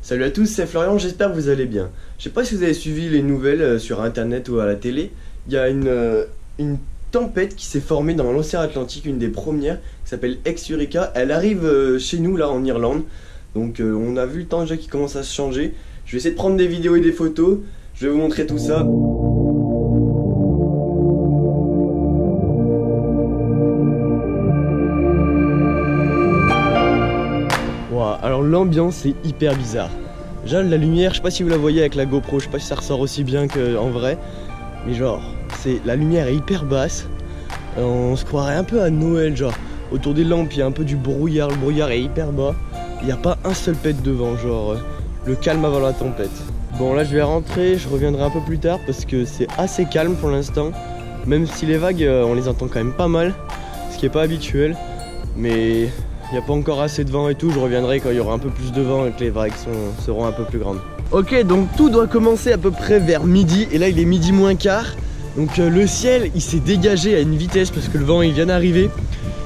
Salut à tous, c'est Florian, j'espère que vous allez bien. Je sais pas si vous avez suivi les nouvelles sur internet ou à la télé. Il y a une tempête qui s'est formée dans l'océan Atlantique, une des premières, qui s'appelle Ex-Eureka. Elle arrive chez nous là en Irlande. Donc on a vu le temps déjà qui commence à se changer. Je vais essayer de prendre des vidéos et des photos. Je vais vous montrer tout ça. Alors l'ambiance est hyper bizarre. Déjà la lumière, je sais pas si vous la voyez avec la GoPro, je sais pas si ça ressort aussi bien qu'en vrai. Mais genre, la lumière est hyper basse. On se croirait un peu à Noël, genre. Autour des lampes, il y a un peu du brouillard, le brouillard est hyper bas. Il n'y a pas un seul pet devant, genre le calme avant la tempête. Bon là je vais rentrer, je reviendrai un peu plus tard parce que c'est assez calme pour l'instant. Même si les vagues, on les entend quand même pas mal, ce qui est pas habituel. Mais il n'y a pas encore assez de vent et tout, je reviendrai quand il y aura un peu plus de vent et que les vagues seront un peu plus grandes. Ok, donc tout doit commencer à peu près vers midi, et là il est midi moins quart. Donc le ciel il s'est dégagé à une vitesse parce que le vent il vient d'arriver.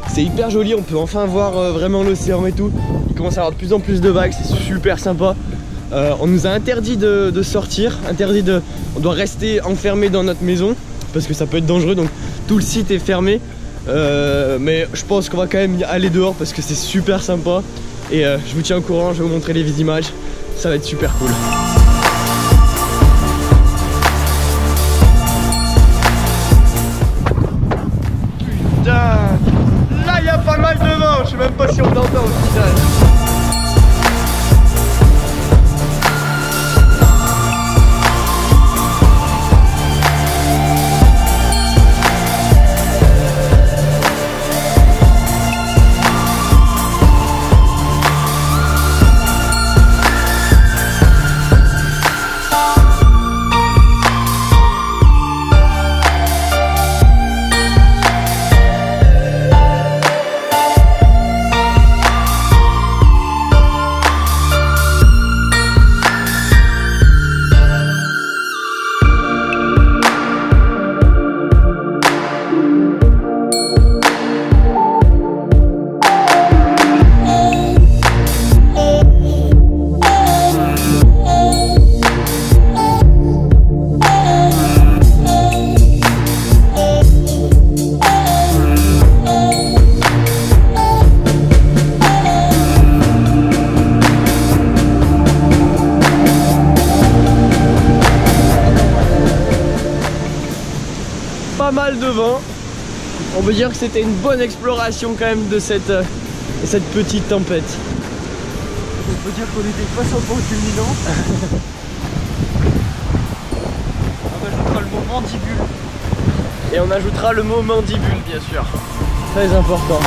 C'est hyper joli, on peut enfin voir vraiment l'océan et tout. Il commence à avoir de plus en plus de vagues, c'est super sympa. On nous a interdit de sortir, on doit rester enfermé dans notre maison parce que ça peut être dangereux, donc tout le site est fermé. Mais je pense qu'on va quand même y aller dehors parce que c'est super sympa. Et je vous tiens au courant, je vais vous montrer les images. Ça va être super cool. Putain, là il y a pas mal de vent, je sais même pas si on entend au final. Pas mal de vent. On peut dire que c'était une bonne exploration quand même de cette petite tempête. On peut dire qu'on était pas sans point culminant. On ajoutera le mot mandibule. Et on ajoutera le mot mandibule bien sûr. Très important.